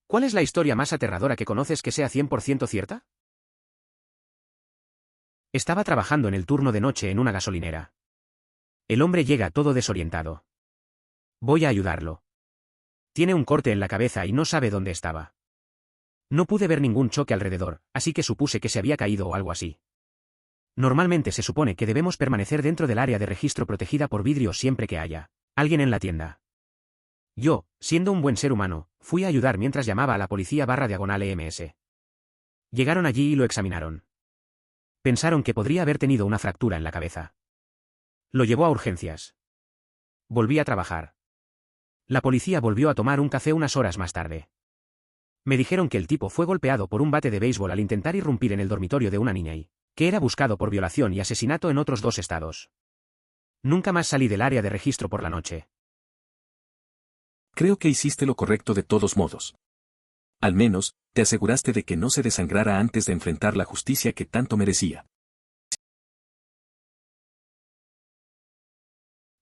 ¿Cuál es la historia más aterradora que conoces que sea 100% cierta? Estaba trabajando en el turno de noche en una gasolinera. El hombre llega todo desorientado. Voy a ayudarlo. Tiene un corte en la cabeza y no sabe dónde estaba. No pude ver ningún choque alrededor, así que supuse que se había caído o algo así. Normalmente se supone que debemos permanecer dentro del área de registro protegida por vidrio siempre que haya alguien en la tienda. Yo, siendo un buen ser humano, fui a ayudar mientras llamaba a la policía /EMS. Llegaron allí y lo examinaron. Pensaron que podría haber tenido una fractura en la cabeza. Lo llevó a urgencias. Volví a trabajar. La policía volvió a tomar un café unas horas más tarde. Me dijeron que el tipo fue golpeado por un bate de béisbol al intentar irrumpir en el dormitorio de una niña y que era buscado por violación y asesinato en otros 2 estados. Nunca más salí del área de registro por la noche. Creo que hiciste lo correcto de todos modos. Al menos, te aseguraste de que no se desangrara antes de enfrentar la justicia que tanto merecía.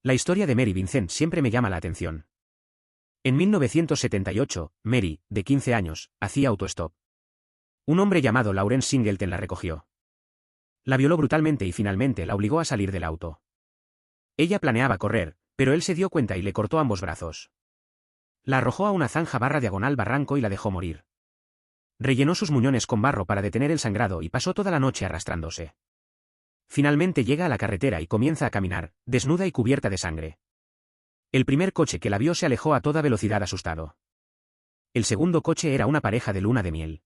La historia de Mary Vincent siempre me llama la atención. En 1978, Mary, de 15 años, hacía autostop. Un hombre llamado Lawrence Singleton la recogió. La violó brutalmente y finalmente la obligó a salir del auto. Ella planeaba correr, pero él se dio cuenta y le cortó ambos brazos. La arrojó a una zanja /diagonal barranco y la dejó morir. Rellenó sus muñones con barro para detener el sangrado y pasó toda la noche arrastrándose. Finalmente llega a la carretera y comienza a caminar, desnuda y cubierta de sangre. El primer coche que la vio se alejó a toda velocidad asustado. El segundo coche era una pareja de luna de miel.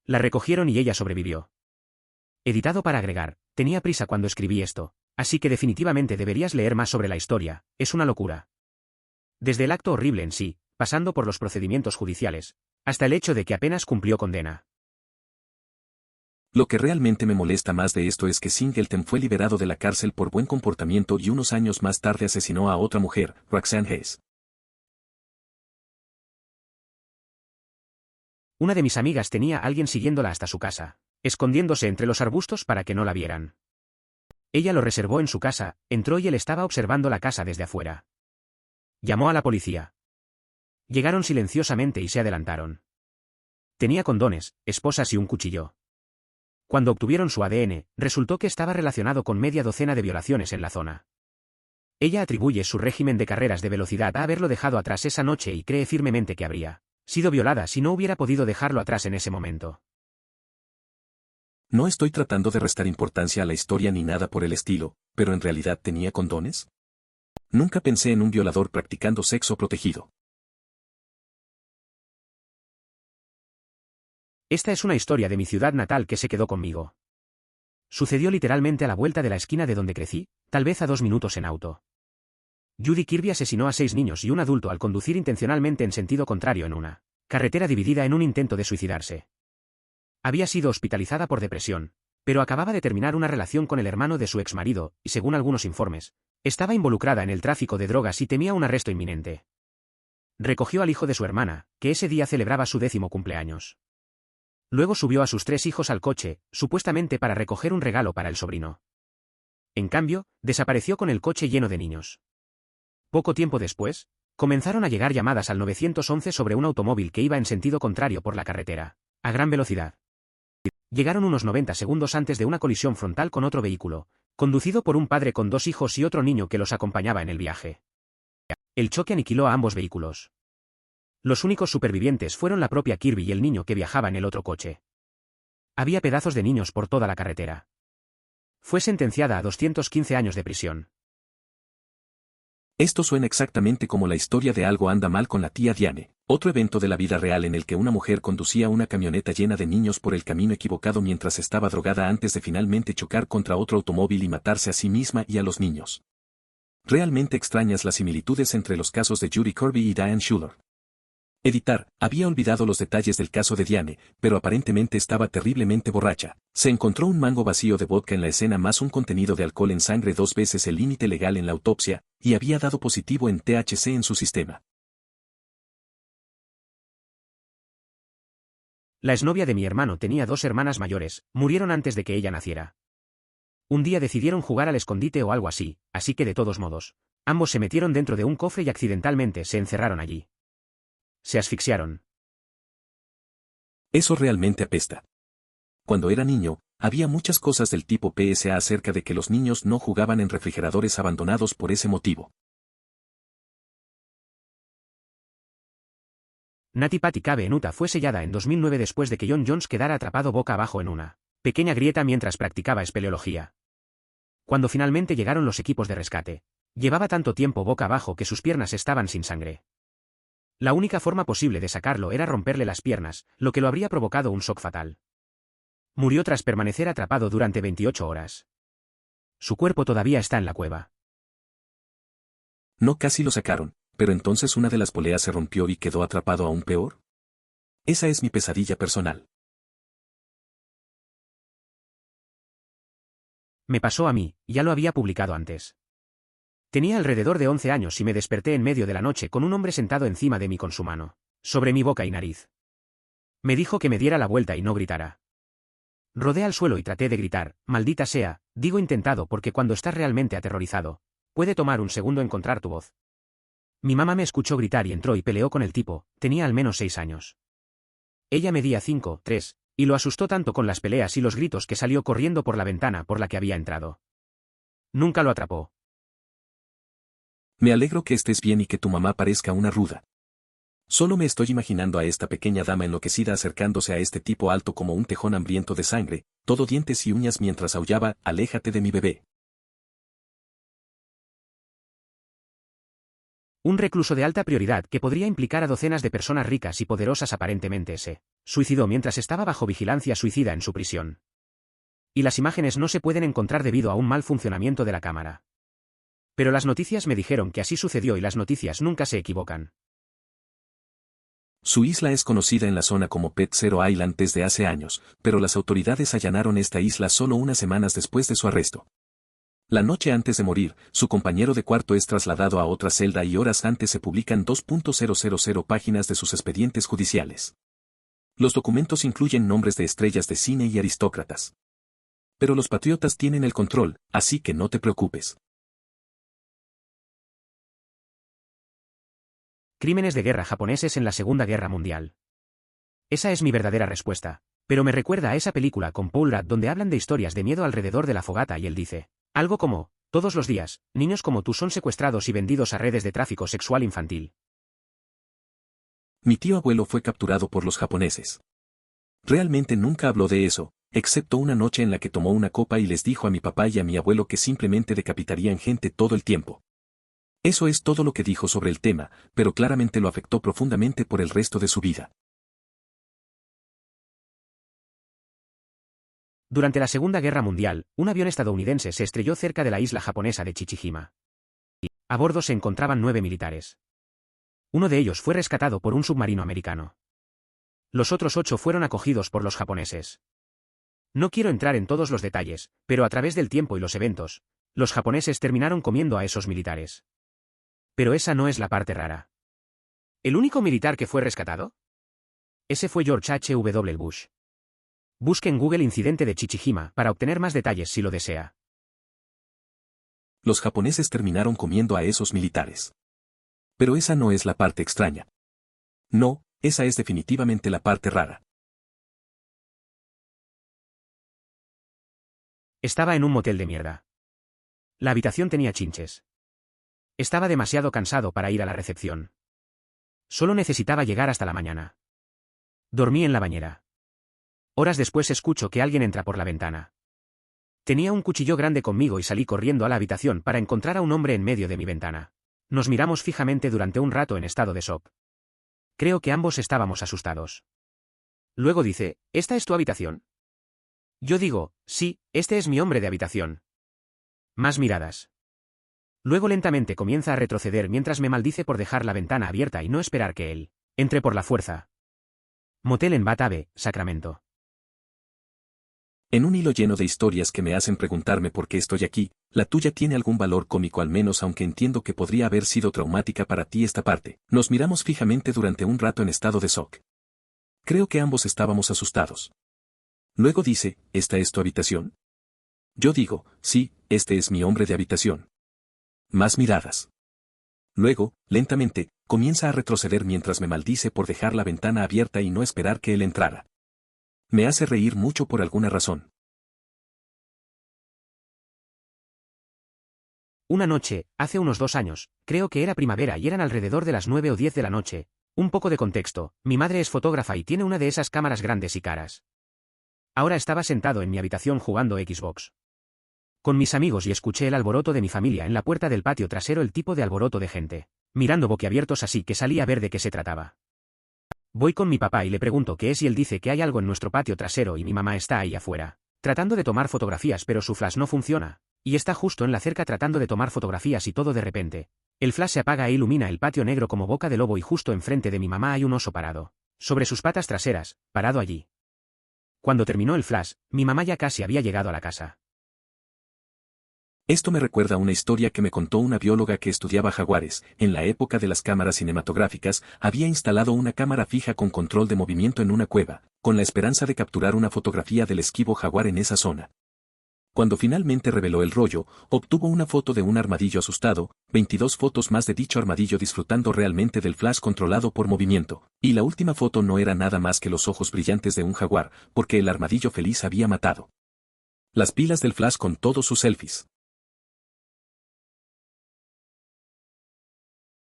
La recogieron y ella sobrevivió. Editado para agregar, tenía prisa cuando escribí esto, así que definitivamente deberías leer más sobre la historia, es una locura. Desde el acto horrible en sí, pasando por los procedimientos judiciales, hasta el hecho de que apenas cumplió condena. Lo que realmente me molesta más de esto es que Singleton fue liberado de la cárcel por buen comportamiento y unos años más tarde asesinó a otra mujer, Roxanne Hayes. Una de mis amigas tenía a alguien siguiéndola hasta su casa, escondiéndose entre los arbustos para que no la vieran. Ella lo reservó en su casa, entró y él estaba observando la casa desde afuera. Llamó a la policía. Llegaron silenciosamente y se adelantaron. Tenía condones, esposas y un cuchillo. Cuando obtuvieron su ADN, resultó que estaba relacionado con media docena de violaciones en la zona. Ella atribuye su régimen de carreras de velocidad a haberlo dejado atrás esa noche y cree firmemente que habría sido violada si no hubiera podido dejarlo atrás en ese momento. No estoy tratando de restar importancia a la historia ni nada por el estilo, pero ¿en realidad tenía condones? Nunca pensé en un violador practicando sexo protegido. Esta es una historia de mi ciudad natal que se quedó conmigo. Sucedió literalmente a la vuelta de la esquina de donde crecí, tal vez a 2 minutos en auto. Judy Kirby asesinó a 6 niños y un adulto al conducir intencionalmente en sentido contrario en una carretera dividida en un intento de suicidarse. Había sido hospitalizada por depresión, pero acababa de terminar una relación con el hermano de su exmarido, y según algunos informes, estaba involucrada en el tráfico de drogas y temía un arresto inminente. Recogió al hijo de su hermana, que ese día celebraba su 10º cumpleaños. Luego subió a sus 3 hijos al coche, supuestamente para recoger un regalo para el sobrino. En cambio, desapareció con el coche lleno de niños. Poco tiempo después, comenzaron a llegar llamadas al 911 sobre un automóvil que iba en sentido contrario por la carretera, a gran velocidad. Llegaron unos 90 segundos antes de una colisión frontal con otro vehículo, conducido por un padre con 2 hijos y otro niño que los acompañaba en el viaje. El choque aniquiló a ambos vehículos. Los únicos supervivientes fueron la propia Kirby y el niño que viajaba en el otro coche. Había pedazos de niños por toda la carretera. Fue sentenciada a 215 años de prisión. Esto suena exactamente como la historia de Algo anda mal con la tía Diane, otro evento de la vida real en el que una mujer conducía una camioneta llena de niños por el camino equivocado mientras estaba drogada antes de finalmente chocar contra otro automóvil y matarse a sí misma y a los niños. Realmente extrañas las similitudes entre los casos de Judy Kirby y Diane Schuler. Editar, había olvidado los detalles del caso de Diane, pero aparentemente estaba terriblemente borracha. Se encontró un mango vacío de vodka en la escena más un contenido de alcohol en sangre 2 veces el límite legal en la autopsia, y había dado positivo en THC en su sistema. La exnovia de mi hermano tenía 2 hermanas mayores, murieron antes de que ella naciera. Un día decidieron jugar al escondite o algo así, así que de todos modos, ambos se metieron dentro de un cofre y accidentalmente se encerraron allí. Se asfixiaron. Eso realmente apesta. Cuando era niño, había muchas cosas del tipo PSA acerca de que los niños no jugaban en refrigeradores abandonados por ese motivo. Nati Patti Cave en Utah fue sellada en 2009 después de que John Jones quedara atrapado boca abajo en una pequeña grieta mientras practicaba espeleología. Cuando finalmente llegaron los equipos de rescate, llevaba tanto tiempo boca abajo que sus piernas estaban sin sangre. La única forma posible de sacarlo era romperle las piernas, lo que lo habría provocado un shock fatal. Murió tras permanecer atrapado durante 28 horas. Su cuerpo todavía está en la cueva. No, casi lo sacaron, pero entonces una de las poleas se rompió y quedó atrapado aún peor. Esa es mi pesadilla personal. Me pasó a mí, ya lo había publicado antes. Tenía alrededor de 11 años y me desperté en medio de la noche con un hombre sentado encima de mí con su mano, sobre mi boca y nariz. Me dijo que me diera la vuelta y no gritara. Rodé al suelo y traté de gritar, maldita sea, digo intentado porque cuando estás realmente aterrorizado, puede tomar un segundo encontrar tu voz. Mi mamá me escuchó gritar y entró y peleó con el tipo, tenía al menos 6 años. Ella medía 5'3", y lo asustó tanto con las peleas y los gritos que salió corriendo por la ventana por la que había entrado. Nunca lo atrapó. Me alegro que estés bien y que tu mamá parezca una ruda. Solo me estoy imaginando a esta pequeña dama enloquecida acercándose a este tipo alto como un tejón hambriento de sangre, todo dientes y uñas mientras aullaba, aléjate de mi bebé. Un recluso de alta prioridad que podría implicar a docenas de personas ricas y poderosas aparentemente se suicidó mientras estaba bajo vigilancia suicida en su prisión. Y las imágenes no se pueden encontrar debido a un mal funcionamiento de la cámara. Pero las noticias me dijeron que así sucedió y las noticias nunca se equivocan. Su isla es conocida en la zona como Pet Zero Island desde hace años, pero las autoridades allanaron esta isla solo unas semanas después de su arresto. La noche antes de morir, su compañero de cuarto es trasladado a otra celda y horas antes se publican 2.000 páginas de sus expedientes judiciales. Los documentos incluyen nombres de estrellas de cine y aristócratas. Pero los patriotas tienen el control, así que no te preocupes. Crímenes de guerra japoneses en la Segunda Guerra Mundial. Esa es mi verdadera respuesta, pero me recuerda a esa película con Paul Rudd donde hablan de historias de miedo alrededor de la fogata y él dice algo como, todos los días, niños como tú son secuestrados y vendidos a redes de tráfico sexual infantil. Mi tío abuelo fue capturado por los japoneses. Realmente nunca habló de eso, excepto una noche en la que tomó una copa y les dijo a mi papá y a mi abuelo que simplemente decapitarían gente todo el tiempo. Eso es todo lo que dijo sobre el tema, pero claramente lo afectó profundamente por el resto de su vida. Durante la Segunda Guerra Mundial, un avión estadounidense se estrelló cerca de la isla japonesa de Chichijima. A bordo se encontraban 9 militares. Uno de ellos fue rescatado por un submarino americano. Los otros 8 fueron acogidos por los japoneses. No quiero entrar en todos los detalles, pero a través del tiempo y los eventos, los japoneses terminaron comiendo a esos militares. Pero esa no es la parte rara. ¿El único militar que fue rescatado? Ese fue George H.W. Bush. Busque en Google incidente de Chichijima para obtener más detalles si lo desea. Los japoneses terminaron comiendo a esos militares. Pero esa no es la parte extraña. No, esa es definitivamente la parte rara. Estaba en un motel de mierda. La habitación tenía chinches. Estaba demasiado cansado para ir a la recepción. Solo necesitaba llegar hasta la mañana. Dormí en la bañera. Horas después escucho que alguien entra por la ventana. Tenía un cuchillo grande conmigo y salí corriendo a la habitación para encontrar a un hombre en medio de mi ventana. Nos miramos fijamente durante un rato en estado de shock. Creo que ambos estábamos asustados. Luego dice, ¿esta es tu habitación? Yo digo, sí, este es mi hombre de habitación. Más miradas. Luego lentamente comienza a retroceder mientras me maldice por dejar la ventana abierta y no esperar que él entre por la fuerza. Motel en Batave, Sacramento. En un hilo lleno de historias que me hacen preguntarme por qué estoy aquí, la tuya tiene algún valor cómico al menos aunque entiendo que podría haber sido traumática para ti esta parte. Nos miramos fijamente durante un rato en estado de shock. Creo que ambos estábamos asustados. Luego dice, ¿esta es tu habitación? Yo digo, sí, este es mi hombre de habitación. Más miradas. Luego, lentamente, comienza a retroceder mientras me maldice por dejar la ventana abierta y no esperar que él entrara. Me hace reír mucho por alguna razón. Una noche, hace unos 2 años, creo que era primavera y eran alrededor de las 9 o 10 de la noche. Un poco de contexto, mi madre es fotógrafa y tiene una de esas cámaras grandes y caras. Ahora estaba sentado en mi habitación jugando Xbox con mis amigos y escuché el alboroto de mi familia en la puerta del patio trasero, el tipo de alboroto de gente mirando boquiabiertos, así que salí a ver de qué se trataba. Voy con mi papá y le pregunto qué es y él dice que hay algo en nuestro patio trasero y mi mamá está ahí afuera, tratando de tomar fotografías, pero su flash no funciona, y está justo en la cerca tratando de tomar fotografías y todo de repente. El flash se apaga e ilumina el patio negro como boca de lobo y justo enfrente de mi mamá hay un oso parado, sobre sus patas traseras, parado allí. Cuando terminó el flash, mi mamá ya casi había llegado a la casa. Esto me recuerda a una historia que me contó una bióloga que estudiaba jaguares. En la época de las cámaras cinematográficas, había instalado una cámara fija con control de movimiento en una cueva, con la esperanza de capturar una fotografía del esquivo jaguar en esa zona. Cuando finalmente reveló el rollo, obtuvo una foto de un armadillo asustado, 22 fotos más de dicho armadillo disfrutando realmente del flash controlado por movimiento, y la última foto no era nada más que los ojos brillantes de un jaguar, porque el armadillo feliz había matado las pilas del flash con todos sus selfies.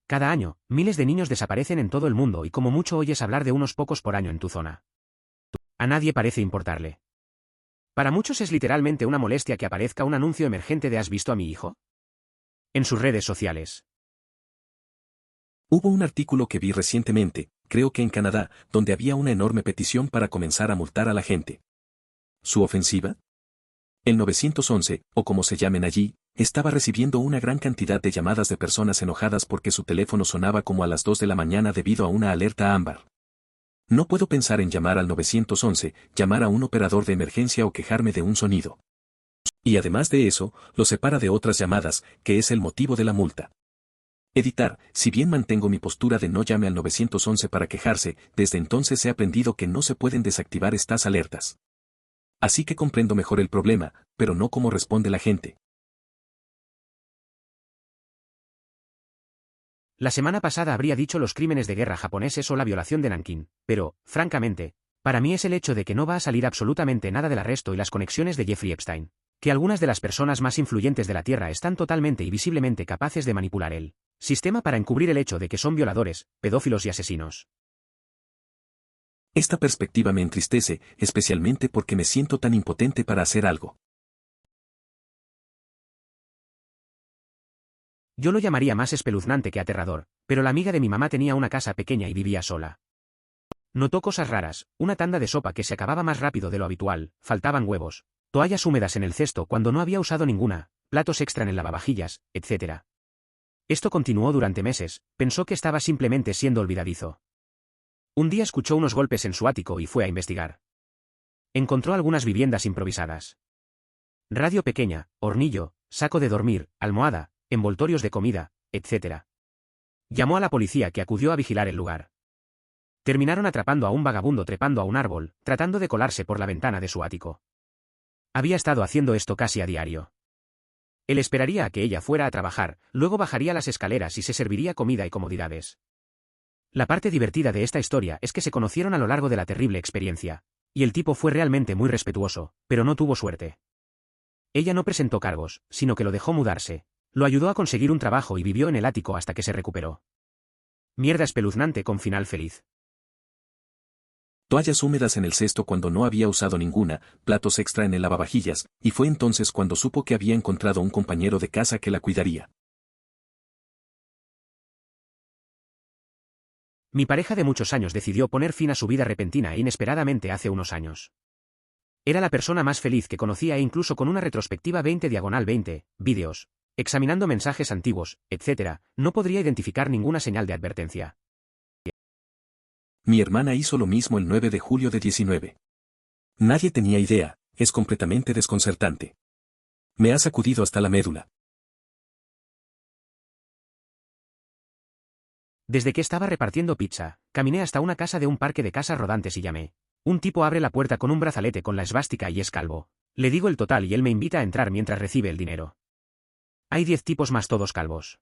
Cada año, miles de niños desaparecen en todo el mundo y como mucho oyes hablar de unos pocos por año en tu zona. A nadie parece importarle. Para muchos es literalmente una molestia que aparezca un anuncio emergente de ¿has visto a mi hijo?, en sus redes sociales. Hubo un artículo que vi recientemente, creo que en Canadá, donde había una enorme petición para comenzar a multar a la gente. ¿Su ofensiva? El 911, o como se llamen allí, estaba recibiendo una gran cantidad de llamadas de personas enojadas porque su teléfono sonaba como a las 2 de la mañana debido a una alerta ámbar. No puedo pensar en llamar al 911, llamar a un operador de emergencia o quejarme de un sonido. Y además de eso, lo separa de otras llamadas, que es el motivo de la multa. Editar, si bien mantengo mi postura de no llame al 911 para quejarse, desde entonces he aprendido que no se pueden desactivar estas alertas. Así que comprendo mejor el problema, pero no cómo responde la gente. La semana pasada habría dicho los crímenes de guerra japoneses o la violación de Nankín, pero, francamente, para mí es el hecho de que no va a salir absolutamente nada del arresto y las conexiones de Jeffrey Epstein, que algunas de las personas más influyentes de la Tierra están totalmente y visiblemente capaces de manipular el sistema para encubrir el hecho de que son violadores, pedófilos y asesinos. Esta perspectiva me entristece, especialmente porque me siento tan impotente para hacer algo. Yo lo llamaría más espeluznante que aterrador, pero la amiga de mi mamá tenía una casa pequeña y vivía sola. Notó cosas raras, una tanda de sopa que se acababa más rápido de lo habitual, faltaban huevos, toallas húmedas en el cesto cuando no había usado ninguna, platos extra en el lavavajillas, etc. Esto continuó durante meses, pensó que estaba simplemente siendo olvidadizo. Un día escuchó unos golpes en su ático y fue a investigar. Encontró algunas viviendas improvisadas. Radio pequeña, hornillo, saco de dormir, almohada, envoltorios de comida, etc. Llamó a la policía que acudió a vigilar el lugar. Terminaron atrapando a un vagabundo trepando a un árbol, tratando de colarse por la ventana de su ático. Había estado haciendo esto casi a diario. Él esperaría a que ella fuera a trabajar, luego bajaría las escaleras y se serviría comida y comodidades. La parte divertida de esta historia es que se conocieron a lo largo de la terrible experiencia, y el tipo fue realmente muy respetuoso, pero no tuvo suerte. Ella no presentó cargos, sino que lo dejó mudarse, lo ayudó a conseguir un trabajo y vivió en el ático hasta que se recuperó. Mierda espeluznante con final feliz. Toallas húmedas en el cesto cuando no había usado ninguna, platos extra en el lavavajillas, y fue entonces cuando supo que había encontrado un compañero de casa que la cuidaría. Mi pareja de muchos años decidió poner fin a su vida repentina e inesperadamente hace unos años. Era la persona más feliz que conocía e incluso con una retrospectiva 20/20, vídeos, examinando mensajes antiguos, etc., no podría identificar ninguna señal de advertencia. Mi hermana hizo lo mismo el 9 de julio de 19. Nadie tenía idea, es completamente desconcertante. Me ha sacudido hasta la médula. Desde que estaba repartiendo pizza, caminé hasta una casa de un parque de casas rodantes y llamé. Un tipo abre la puerta con un brazalete con la esvástica y es calvo. Le digo el total y él me invita a entrar mientras recibe el dinero. Hay 10 tipos más todos calvos.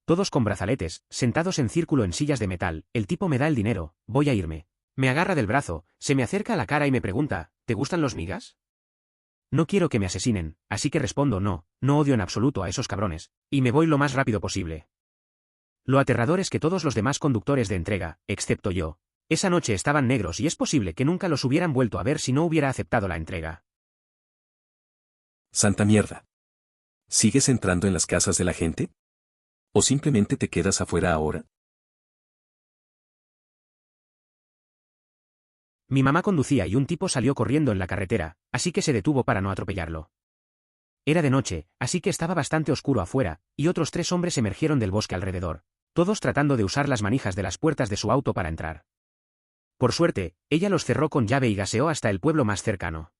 Todos con brazaletes, sentados en círculo en sillas de metal, el tipo me da el dinero, voy a irme. Me agarra del brazo, se me acerca a la cara y me pregunta, ¿te gustan los niggas? No quiero que me asesinen, así que respondo no, no odio en absoluto a esos cabrones, y me voy lo más rápido posible. Lo aterrador es que todos los demás conductores de entrega, excepto yo, esa noche estaban negros y es posible que nunca los hubieran vuelto a ver si no hubiera aceptado la entrega. Santa mierda. ¿Sigues entrando en las casas de la gente? ¿O simplemente te quedas afuera ahora? Mi mamá conducía y un tipo salió corriendo en la carretera, así que se detuvo para no atropellarlo. Era de noche, así que estaba bastante oscuro afuera, y otros 3 hombres emergieron del bosque alrededor, todos tratando de usar las manijas de las puertas de su auto para entrar. Por suerte, ella los cerró con llave y gaseó hasta el pueblo más cercano.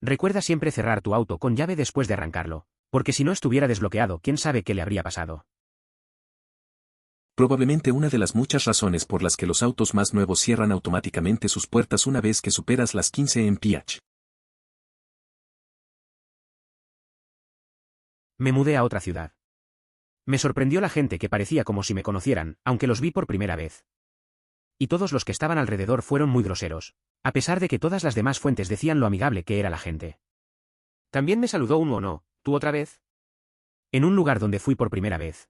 Recuerda siempre cerrar tu auto con llave después de arrancarlo, porque si no estuviera desbloqueado, quién sabe qué le habría pasado. Probablemente una de las muchas razones por las que los autos más nuevos cierran automáticamente sus puertas una vez que superas las 15 mph. Me mudé a otra ciudad. Me sorprendió la gente que parecía como si me conocieran, aunque los vi por primera vez. Y todos los que estaban alrededor fueron muy groseros, a pesar de que todas las demás fuentes decían lo amigable que era la gente. También me saludó uno o no, ¿tú otra vez? En un lugar donde fui por primera vez.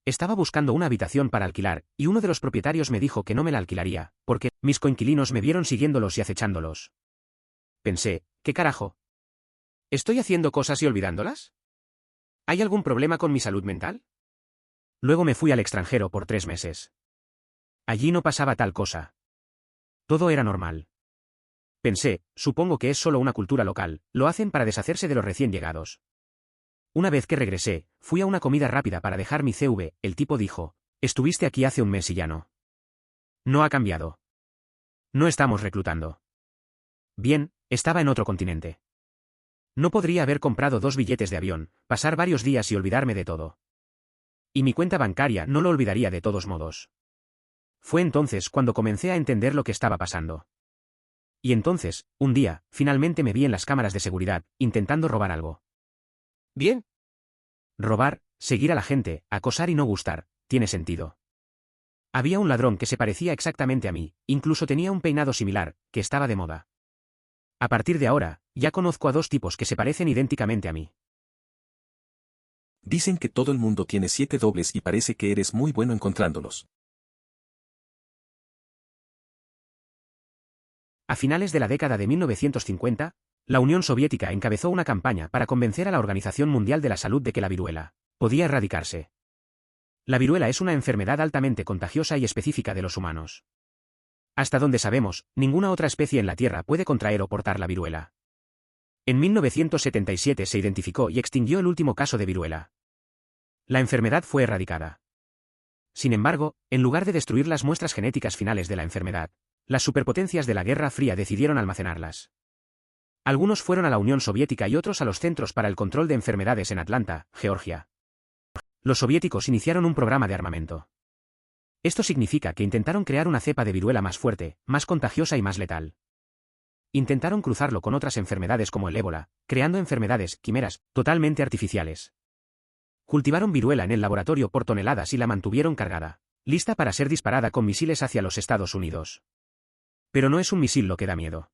Estaba buscando una habitación para alquilar, y uno de los propietarios me dijo que no me la alquilaría, porque mis coinquilinos me vieron siguiéndolos y acechándolos. Pensé, ¿qué carajo? ¿Estoy haciendo cosas y olvidándolas? ¿Hay algún problema con mi salud mental? Luego me fui al extranjero por 3 meses. Allí no pasaba tal cosa. Todo era normal. Pensé, supongo que es solo una cultura local, lo hacen para deshacerse de los recién llegados. Una vez que regresé, fui a una comida rápida para dejar mi CV, el tipo dijo, estuviste aquí hace un mes y ya no. No ha cambiado. No estamos reclutando. Bien, estaba en otro continente. No podría haber comprado 2 billetes de avión, pasar varios días y olvidarme de todo. Y mi cuenta bancaria no lo olvidaría de todos modos. Fue entonces cuando comencé a entender lo que estaba pasando. Y entonces, un día, finalmente me vi en las cámaras de seguridad, intentando robar algo. Bien. Robar, seguir a la gente, acosar y no gustar, tiene sentido. Había un ladrón que se parecía exactamente a mí, incluso tenía un peinado similar, que estaba de moda. A partir de ahora, ya conozco a 2 tipos que se parecen idénticamente a mí. Dicen que todo el mundo tiene 7 dobles y parece que eres muy bueno encontrándolos. A finales de la década de 1950, la Unión Soviética encabezó una campaña para convencer a la Organización Mundial de la Salud de que la viruela podía erradicarse. La viruela es una enfermedad altamente contagiosa y específica de los humanos. Hasta donde sabemos, ninguna otra especie en la Tierra puede contraer o portar la viruela. En 1977 se identificó y extinguió el último caso de viruela. La enfermedad fue erradicada. Sin embargo, en lugar de destruir las muestras genéticas finales de la enfermedad, las superpotencias de la Guerra Fría decidieron almacenarlas. Algunos fueron a la Unión Soviética y otros a los Centros para el Control de Enfermedades en Atlanta, Georgia. Los soviéticos iniciaron un programa de armamento. Esto significa que intentaron crear una cepa de viruela más fuerte, más contagiosa y más letal. Intentaron cruzarlo con otras enfermedades como el ébola, creando enfermedades, quimeras, totalmente artificiales. Cultivaron viruela en el laboratorio por toneladas y la mantuvieron cargada, lista para ser disparada con misiles hacia los Estados Unidos. Pero no es un misil lo que da miedo.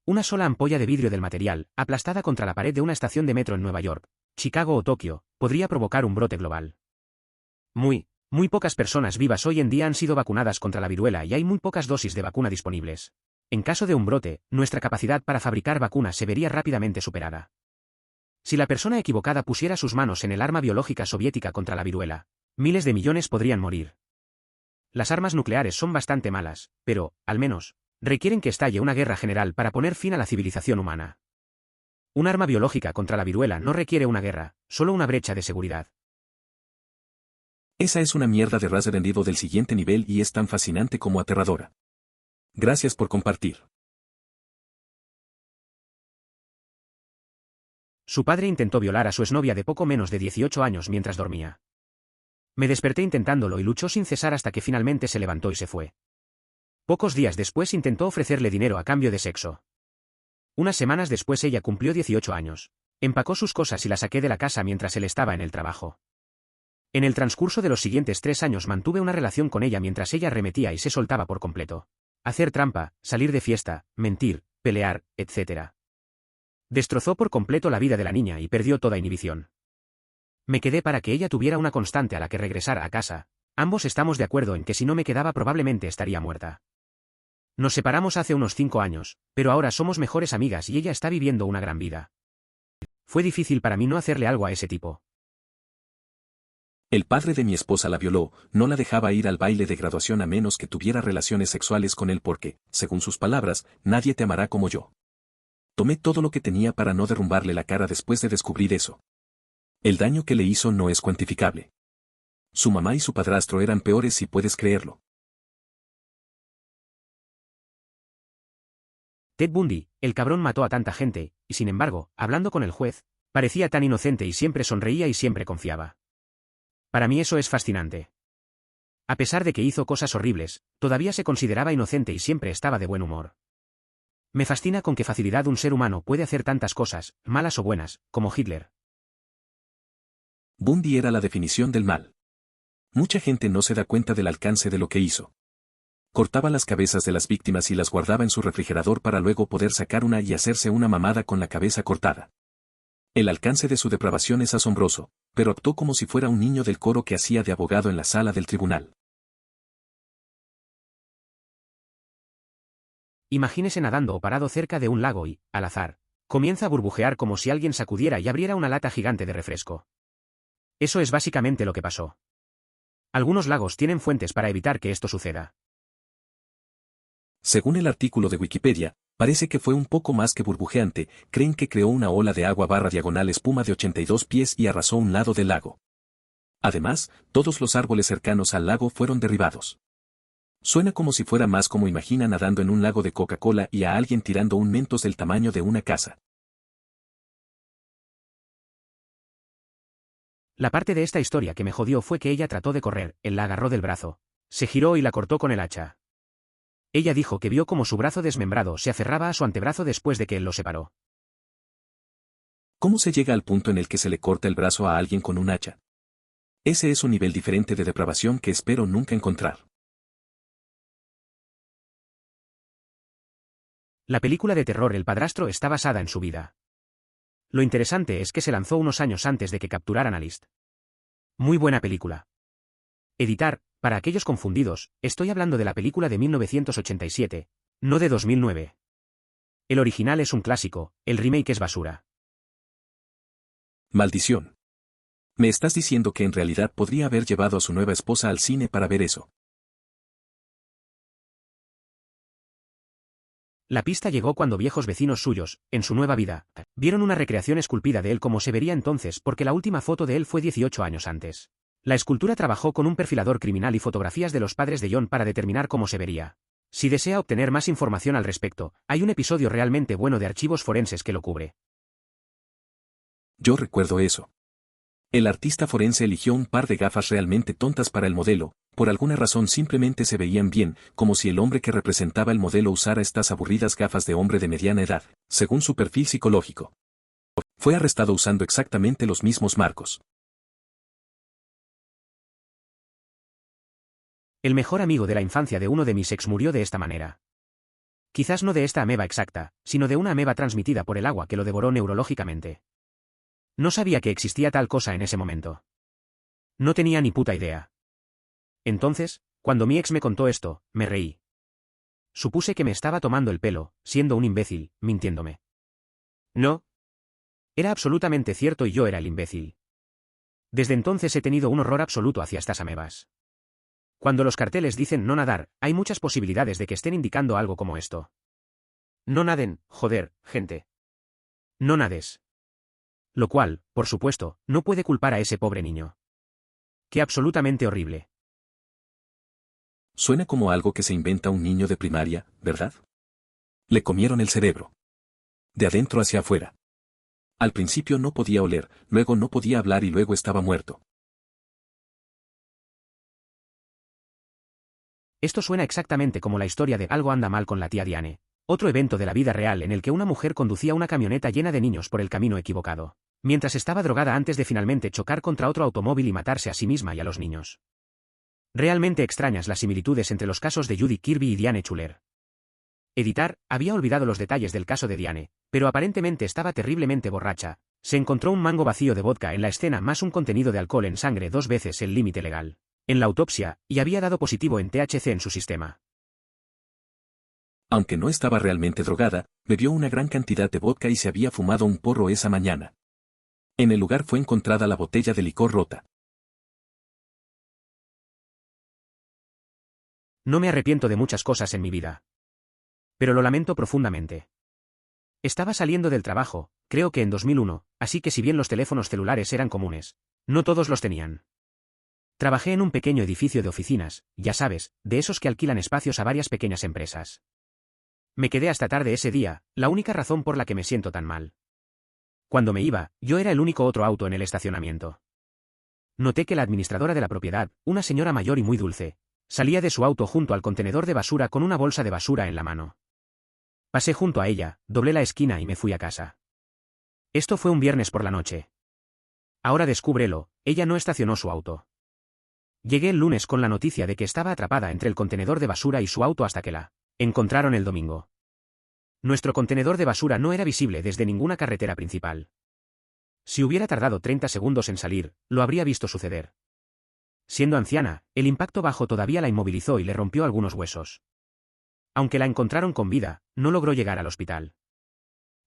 Una sola ampolla de vidrio del material, aplastada contra la pared de una estación de metro en Nueva York, Chicago o Tokio, podría provocar un brote global. Muy pocas personas vivas hoy en día han sido vacunadas contra la viruela y hay muy pocas dosis de vacuna disponibles. En caso de un brote, nuestra capacidad para fabricar vacunas se vería rápidamente superada. Si la persona equivocada pusiera sus manos en el arma biológica soviética contra la viruela, miles de millones podrían morir. Las armas nucleares son bastante malas, pero, al menos, requieren que estalle una guerra general para poner fin a la civilización humana. Un arma biológica contra la viruela no requiere una guerra, solo una brecha de seguridad. Esa es una mierda de Resident Evil del siguiente nivel y es tan fascinante como aterradora. Gracias por compartir. Su padre intentó violar a su exnovia de poco menos de 18 años mientras dormía. Me desperté intentándolo y luchó sin cesar hasta que finalmente se levantó y se fue. Pocos días después intentó ofrecerle dinero a cambio de sexo. Unas semanas después ella cumplió 18 años. Empacó sus cosas y la saqué de la casa mientras él estaba en el trabajo. En el transcurso de los siguientes 3 años mantuve una relación con ella mientras ella arremetía y se soltaba por completo. hacer trampa, salir de fiesta, mentir, pelear, etc. Destrozó por completo la vida de la niña y perdió toda inhibición. Me quedé para que ella tuviera una constante a la que regresara a casa. Ambos estamos de acuerdo en que si no me quedaba probablemente estaría muerta. Nos separamos hace unos 5 años, pero ahora somos mejores amigas y ella está viviendo una gran vida. Fue difícil para mí no hacerle algo a ese tipo. El padre de mi esposa la violó, no la dejaba ir al baile de graduación a menos que tuviera relaciones sexuales con él porque, según sus palabras, nadie te amará como yo. Tomé todo lo que tenía para no derrumbarle la cara después de descubrir eso. El daño que le hizo no es cuantificable. Su mamá y su padrastro eran peores si puedes creerlo. Ted Bundy, el cabrón mató a tanta gente, y sin embargo, hablando con el juez, parecía tan inocente y siempre sonreía y siempre confiaba. Para mí eso es fascinante. A pesar de que hizo cosas horribles, todavía se consideraba inocente y siempre estaba de buen humor. Me fascina con qué facilidad un ser humano puede hacer tantas cosas, malas o buenas, como Hitler. Bundy era la definición del mal. Mucha gente no se da cuenta del alcance de lo que hizo. Cortaba las cabezas de las víctimas y las guardaba en su refrigerador para luego poder sacar una y hacerse una mamada con la cabeza cortada. El alcance de su depravación es asombroso, pero actuó como si fuera un niño del coro que hacía de abogado en la sala del tribunal. Imagínese nadando o parado cerca de un lago y, al azar, comienza a burbujear como si alguien sacudiera y abriera una lata gigante de refresco. Eso es básicamente lo que pasó. Algunos lagos tienen fuentes para evitar que esto suceda. Según el artículo de Wikipedia, parece que fue un poco más que burbujeante, creen que creó una ola de agua / espuma de 82 pies y arrasó un lado del lago. Además, todos los árboles cercanos al lago fueron derribados. Suena como si fuera más como imagina nadando en un lago de Coca-Cola y a alguien tirando un Mentos del tamaño de una casa. La parte de esta historia que me jodió fue que ella trató de correr, él la agarró del brazo, se giró y la cortó con el hacha. Ella dijo que vio como su brazo desmembrado se aferraba a su antebrazo después de que él lo separó. ¿Cómo se llega al punto en el que se le corta el brazo a alguien con un hacha? Ese es un nivel diferente de depravación que espero nunca encontrar. La película de terror El padrastro está basada en su vida. Lo interesante es que se lanzó unos años antes de que capturaran a List. Muy buena película. Editar, para aquellos confundidos, estoy hablando de la película de 1987, no de 2009. El original es un clásico, el remake es basura. Maldición. Me estás diciendo que en realidad podría haber llevado a su nueva esposa al cine para ver eso. La pista llegó cuando viejos vecinos suyos, en su nueva vida, vieron una recreación esculpida de él como se vería entonces porque la última foto de él fue 18 años antes. La escultura trabajó con un perfilador criminal y fotografías de los padres de John para determinar cómo se vería. Si desea obtener más información al respecto, hay un episodio realmente bueno de Archivos Forenses que lo cubre. Yo recuerdo eso. El artista forense eligió un par de gafas realmente tontas para el modelo, por alguna razón simplemente se veían bien, como si el hombre que representaba el modelo usara estas aburridas gafas de hombre de mediana edad, según su perfil psicológico. Fue arrestado usando exactamente los mismos marcos. El mejor amigo de la infancia de uno de mis ex murió de esta manera. Quizás no de esta ameba exacta, sino de una ameba transmitida por el agua que lo devoró neurológicamente. No sabía que existía tal cosa en ese momento. No tenía ni puta idea. Entonces, cuando mi ex me contó esto, me reí. Supuse que me estaba tomando el pelo, siendo un imbécil, mintiéndome. No. Era absolutamente cierto y yo era el imbécil. Desde entonces he tenido un horror absoluto hacia estas amebas. Cuando los carteles dicen no nadar, hay muchas posibilidades de que estén indicando algo como esto. No naden, joder, gente. No nades. Lo cual, por supuesto, no puede culpar a ese pobre niño. Qué absolutamente horrible. Suena como algo que se inventa un niño de primaria, ¿verdad? Le comieron el cerebro. De adentro hacia afuera. Al principio no podía oler, luego no podía hablar y luego estaba muerto. Esto suena exactamente como la historia de Algo anda mal con la tía Diane. Otro evento de la vida real en el que una mujer conducía una camioneta llena de niños por el camino equivocado, mientras estaba drogada antes de finalmente chocar contra otro automóvil y matarse a sí misma y a los niños. Realmente extrañas las similitudes entre los casos de Judy Kirby y Diane Schuler. Editar, había olvidado los detalles del caso de Diane, pero aparentemente estaba terriblemente borracha. Se encontró un mango vacío de vodka en la escena más un contenido de alcohol en sangre 2 veces el límite legal. En la autopsia, y había dado positivo en THC en su sistema. Aunque no estaba realmente drogada, bebió una gran cantidad de vodka y se había fumado un porro esa mañana. En el lugar fue encontrada la botella de licor rota. No me arrepiento de muchas cosas en mi vida. Pero lo lamento profundamente. Estaba saliendo del trabajo, creo que en 2001, así que si bien los teléfonos celulares eran comunes, no todos los tenían. Trabajé en un pequeño edificio de oficinas, ya sabes, de esos que alquilan espacios a varias pequeñas empresas. Me quedé hasta tarde ese día, la única razón por la que me siento tan mal. Cuando me iba, yo era el único otro auto en el estacionamiento. Noté que la administradora de la propiedad, una señora mayor y muy dulce, salía de su auto junto al contenedor de basura con una bolsa de basura en la mano. Pasé junto a ella, doblé la esquina y me fui a casa. Esto fue un viernes por la noche. Ahora descúbrelo, ella no estacionó su auto. Llegué el lunes con la noticia de que estaba atrapada entre el contenedor de basura y su auto hasta que la encontraron el domingo. Nuestro contenedor de basura no era visible desde ninguna carretera principal. Si hubiera tardado 30 segundos en salir, lo habría visto suceder. Siendo anciana, el impacto bajo todavía la inmovilizó y le rompió algunos huesos. Aunque la encontraron con vida, no logró llegar al hospital.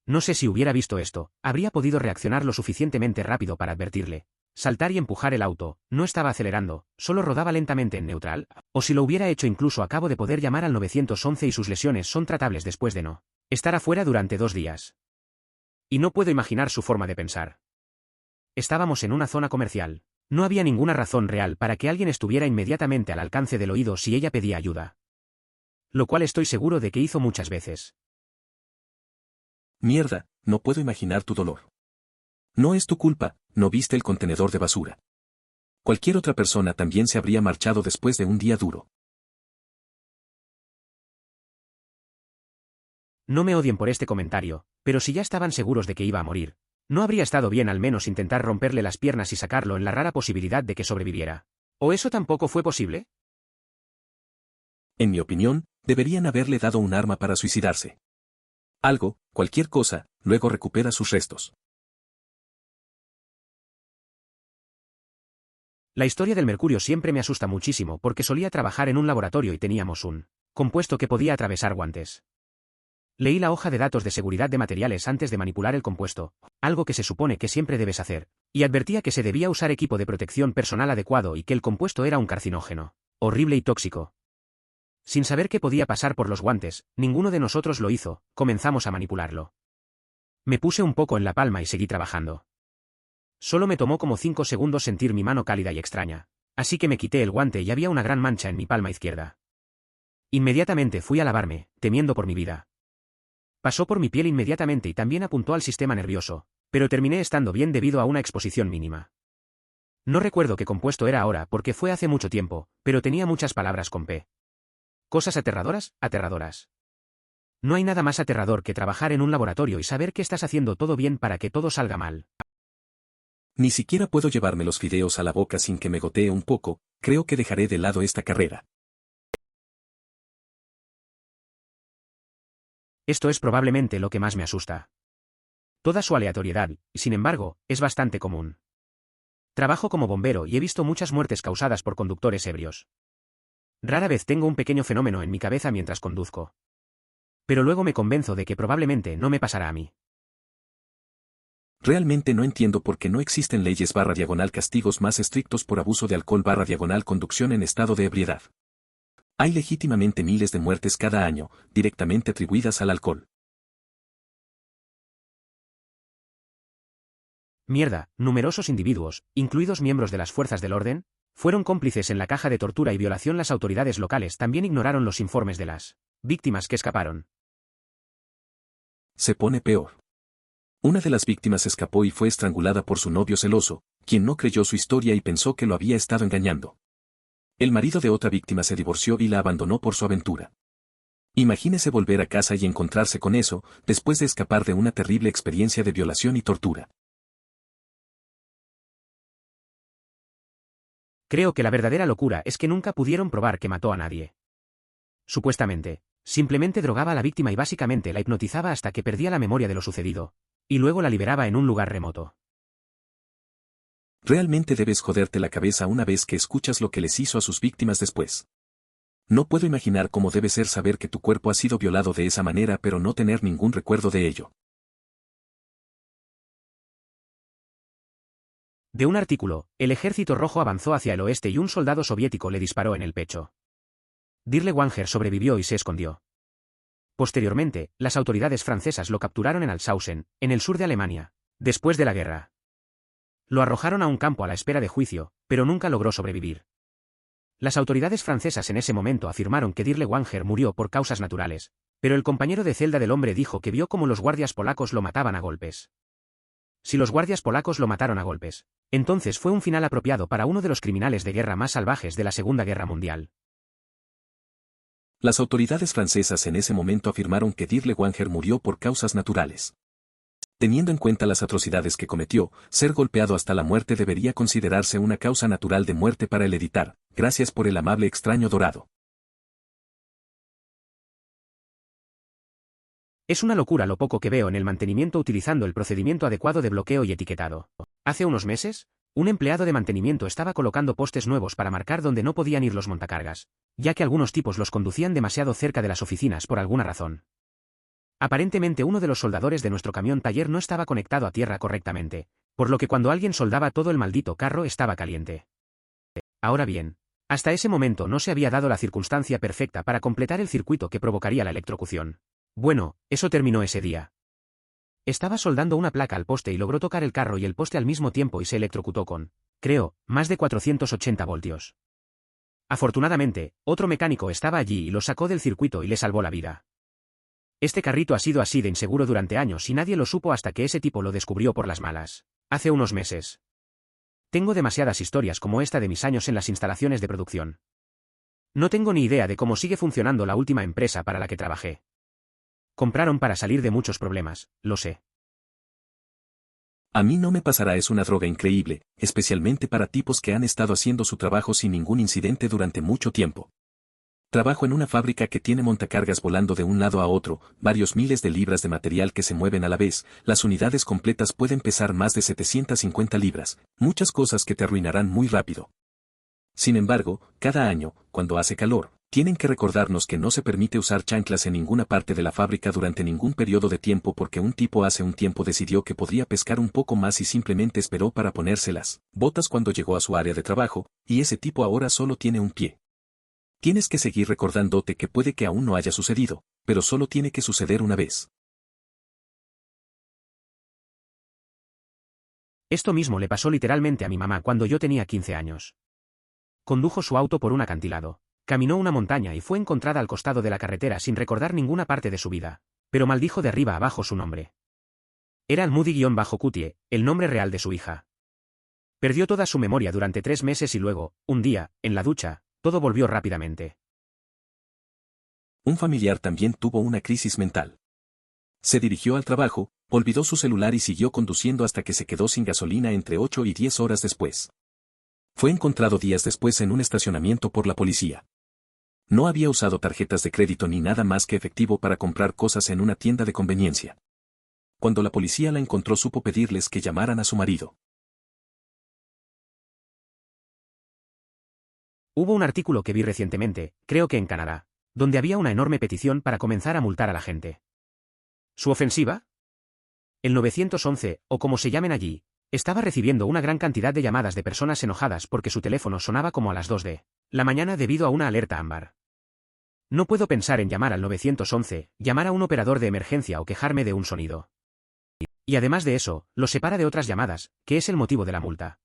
No sé si hubiera visto esto, habría podido reaccionar lo suficientemente rápido para advertirle, saltar y empujar el auto, no estaba acelerando, solo rodaba lentamente en neutral, o si lo hubiera hecho incluso acabo de poder llamar al 911 y sus lesiones son tratables después de no estar afuera durante 2 días. Y no puedo imaginar su forma de pensar. Estábamos en una zona comercial. No había ninguna razón real para que alguien estuviera inmediatamente al alcance del oído si ella pedía ayuda. Lo cual estoy seguro de que hizo muchas veces. Mierda, no puedo imaginar tu dolor. No es tu culpa, no viste el contenedor de basura. Cualquier otra persona también se habría marchado después de un día duro. No me odien por este comentario, pero si ya estaban seguros de que iba a morir, ¿no habría estado bien al menos intentar romperle las piernas y sacarlo en la rara posibilidad de que sobreviviera? ¿O eso tampoco fue posible? En mi opinión, deberían haberle dado un arma para suicidarse. Algo, cualquier cosa, luego recupera sus restos. La historia del mercurio siempre me asusta muchísimo porque solía trabajar en un laboratorio y teníamos un compuesto que podía atravesar guantes. Leí la hoja de datos de seguridad de materiales antes de manipular el compuesto, algo que se supone que siempre debes hacer, y advertía que se debía usar equipo de protección personal adecuado y que el compuesto era un carcinógeno, horrible y tóxico. Sin saber qué podía pasar por los guantes, ninguno de nosotros lo hizo, comenzamos a manipularlo. Me puse un poco en la palma y seguí trabajando. Solo me tomó como 5 segundos sentir mi mano cálida y extraña, así que me quité el guante y había una gran mancha en mi palma izquierda. Inmediatamente fui a lavarme, temiendo por mi vida. Pasó por mi piel inmediatamente y también apuntó al sistema nervioso, pero terminé estando bien debido a una exposición mínima. No recuerdo qué compuesto era ahora porque fue hace mucho tiempo, pero tenía muchas palabras con P. Cosas aterradoras, aterradoras. No hay nada más aterrador que trabajar en un laboratorio y saber que estás haciendo todo bien para que todo salga mal. Ni siquiera puedo llevarme los fideos a la boca sin que me gotee un poco, creo que dejaré de lado esta carrera. Esto es probablemente lo que más me asusta. Toda su aleatoriedad, sin embargo, es bastante común. Trabajo como bombero y he visto muchas muertes causadas por conductores ebrios. Rara vez tengo un pequeño fenómeno en mi cabeza mientras conduzco. Pero luego me convenzo de que probablemente no me pasará a mí. Realmente no entiendo por qué no existen leyes / castigos más estrictos por abuso de alcohol / conducción en estado de ebriedad. Hay legítimamente miles de muertes cada año, directamente atribuidas al alcohol. Mierda, numerosos individuos, incluidos miembros de las fuerzas del orden, fueron cómplices en la caja de tortura y violación. Las autoridades locales también ignoraron los informes de las víctimas que escaparon. Se pone peor. Una de las víctimas escapó y fue estrangulada por su novio celoso, quien no creyó su historia y pensó que lo había estado engañando. El marido de otra víctima se divorció y la abandonó por su aventura. Imagínese volver a casa y encontrarse con eso, después de escapar de una terrible experiencia de violación y tortura. Creo que la verdadera locura es que nunca pudieron probar que mató a nadie. Supuestamente, Simplemente drogaba a la víctima y básicamente la hipnotizaba hasta que perdía la memoria de lo sucedido, y luego la liberaba en un lugar remoto. Realmente debes joderte la cabeza una vez que escuchas lo que les hizo a sus víctimas después. No puedo imaginar cómo debe ser saber que tu cuerpo ha sido violado de esa manera pero no tener ningún recuerdo de ello. De un artículo, el ejército rojo avanzó hacia el oeste y un soldado soviético le disparó en el pecho. Dirle Wanger sobrevivió y se escondió. Posteriormente, las autoridades francesas lo capturaron en Alshausen, en el sur de Alemania, después de la guerra. Lo arrojaron a un campo a la espera de juicio, pero nunca logró sobrevivir. Las autoridades francesas en ese momento afirmaron que Dirle Wanger murió por causas naturales, pero el compañero de celda del hombre dijo que vio cómo los guardias polacos lo mataban a golpes. Si los guardias polacos lo mataron a golpes, entonces fue un final apropiado para uno de los criminales de guerra más salvajes de la Segunda Guerra Mundial. Las autoridades francesas en ese momento afirmaron que Dirle Wanger murió por causas naturales. Teniendo en cuenta las atrocidades que cometió, ser golpeado hasta la muerte debería considerarse una causa natural de muerte para el editar. Gracias por el amable extraño dorado. Es una locura lo poco que veo en el mantenimiento utilizando el procedimiento adecuado de bloqueo y etiquetado. Hace unos meses, un empleado de mantenimiento estaba colocando postes nuevos para marcar donde no podían ir los montacargas, ya que algunos tipos los conducían demasiado cerca de las oficinas por alguna razón. Aparentemente uno de los soldadores de nuestro camión taller no estaba conectado a tierra correctamente, por lo que cuando alguien soldaba todo el maldito carro estaba caliente. Ahora bien, hasta ese momento no se había dado la circunstancia perfecta para completar el circuito que provocaría la electrocución. Bueno, eso terminó ese día. Estaba soldando una placa al poste y logró tocar el carro y el poste al mismo tiempo y se electrocutó con, creo, más de 480 voltios. Afortunadamente, otro mecánico estaba allí y lo sacó del circuito y le salvó la vida. Este carrito ha sido así de inseguro durante años y nadie lo supo hasta que ese tipo lo descubrió por las malas, hace unos meses. Tengo demasiadas historias como esta de mis años en las instalaciones de producción. No tengo ni idea de cómo sigue funcionando la última empresa para la que trabajé. Compraron para salir de muchos problemas, lo sé. A mí no me pasará, es una droga increíble, especialmente para tipos que han estado haciendo su trabajo sin ningún incidente durante mucho tiempo. Trabajo en una fábrica que tiene montacargas volando de un lado a otro, varios miles de libras de material que se mueven a la vez, las unidades completas pueden pesar más de 750 libras, muchas cosas que te arruinarán muy rápido. Sin embargo, cada año, cuando hace calor, tienen que recordarnos que no se permite usar chanclas en ninguna parte de la fábrica durante ningún periodo de tiempo porque un tipo hace un tiempo decidió que podría pescar un poco más y simplemente esperó para ponérselas botas cuando llegó a su área de trabajo, y ese tipo ahora solo tiene un pie. Tienes que seguir recordándote que puede que aún no haya sucedido, pero solo tiene que suceder una vez. Esto mismo le pasó literalmente a mi mamá cuando yo tenía 15 años. Condujo su auto por un acantilado, caminó una montaña y fue encontrada al costado de la carretera sin recordar ninguna parte de su vida, pero maldijo de arriba abajo su nombre. Era Almudi-Cutie, el nombre real de su hija. Perdió toda su memoria durante 3 meses y luego, un día, en la ducha, todo volvió rápidamente. Un familiar también tuvo una crisis mental. Se dirigió al trabajo, olvidó su celular y siguió conduciendo hasta que se quedó sin gasolina entre 8 y 10 horas después. Fue encontrado días después en un estacionamiento por la policía. No había usado tarjetas de crédito ni nada más que efectivo para comprar cosas en una tienda de conveniencia. Cuando la policía la encontró supo pedirles que llamaran a su marido. Hubo un artículo que vi recientemente, creo que en Canadá, donde había una enorme petición para comenzar a multar a la gente. ¿Su ofensiva? El 911, o como se llamen allí, estaba recibiendo una gran cantidad de llamadas de personas enojadas porque su teléfono sonaba como a las 2 de la mañana debido a una alerta ámbar. No puedo pensar en llamar al 911, llamar a un operador de emergencia o quejarme de un sonido. Y además de eso, lo separa de otras llamadas, que es el motivo de la multa.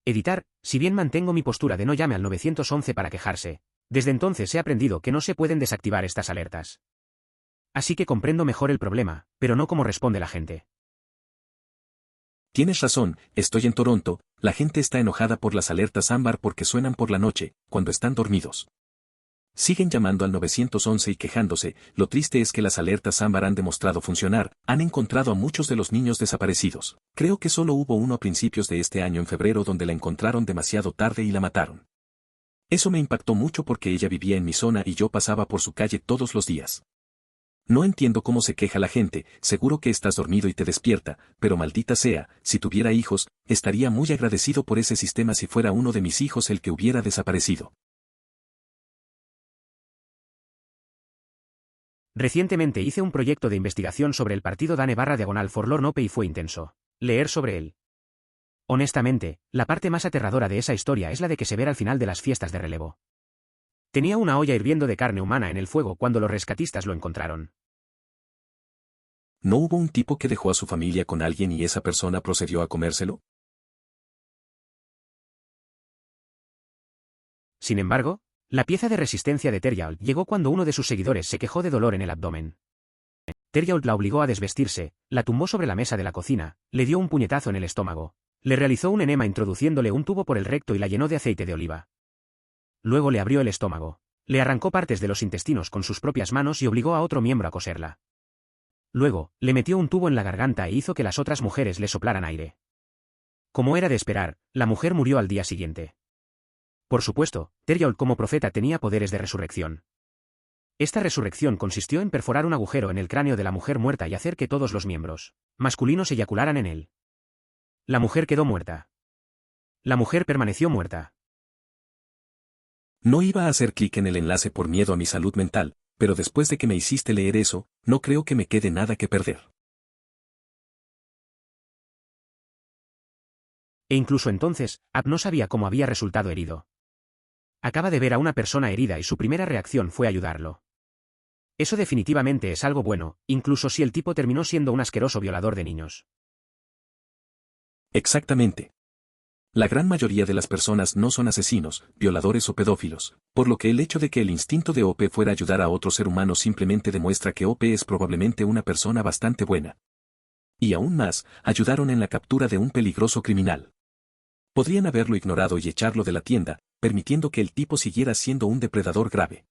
Editar, si bien mantengo mi postura de no llame al 911 para quejarse, desde entonces he aprendido que no se pueden desactivar estas alertas. Así que comprendo mejor el problema, pero no cómo responde la gente. Tienes razón, estoy en Toronto, la gente está enojada por las alertas ámbar porque suenan por la noche, cuando están dormidos. Siguen llamando al 911 y quejándose, lo triste es que las alertas ámbar han demostrado funcionar, han encontrado a muchos de los niños desaparecidos. Creo que solo hubo uno a principios de este año en febrero donde la encontraron demasiado tarde y la mataron. Eso me impactó mucho porque ella vivía en mi zona y yo pasaba por su calle todos los días. No entiendo cómo se queja la gente, seguro que estás dormido y te despierta, pero maldita sea, si tuviera hijos, estaría muy agradecido por ese sistema si fuera uno de mis hijos el que hubiera desaparecido. Recientemente hice un proyecto de investigación sobre el partido Dane/Forlorn Hope y fue intenso leer sobre él. Honestamente, la parte más aterradora de esa historia es la de que se ve al final de las fiestas de relevo. Tenía una olla hirviendo de carne humana en el fuego cuando los rescatistas lo encontraron. ¿No hubo un tipo que dejó a su familia con alguien y esa persona procedió a comérselo? Sin embargo, la pieza de resistencia de Terjault llegó cuando uno de sus seguidores se quejó de dolor en el abdomen. Terjault la obligó a desvestirse, la tumbó sobre la mesa de la cocina, le dio un puñetazo en el estómago, le realizó un enema introduciéndole un tubo por el recto y la llenó de aceite de oliva. Luego le abrió el estómago, le arrancó partes de los intestinos con sus propias manos y obligó a otro miembro a coserla. Luego, le metió un tubo en la garganta e hizo que las otras mujeres le soplaran aire. Como era de esperar, la mujer murió al día siguiente. Por supuesto, Terjault como profeta tenía poderes de resurrección. Esta resurrección consistió en perforar un agujero en el cráneo de la mujer muerta y hacer que todos los miembros masculinos eyacularan en él. La mujer quedó muerta. La mujer permaneció muerta. No iba a hacer clic en el enlace por miedo a mi salud mental, pero después de que me hiciste leer eso, no creo que me quede nada que perder. E incluso entonces, Ab no sabía cómo había resultado herido. Acaba de ver a una persona herida y su primera reacción fue ayudarlo. Eso definitivamente es algo bueno, incluso si el tipo terminó siendo un asqueroso violador de niños. Exactamente. La gran mayoría de las personas no son asesinos, violadores o pedófilos, por lo que el hecho de que el instinto de OP fuera ayudar a otro ser humano simplemente demuestra que OP es probablemente una persona bastante buena. Y aún más, ayudaron en la captura de un peligroso criminal. Podrían haberlo ignorado y echarlo de la tienda, permitiendo que el tipo siguiera siendo un depredador grave.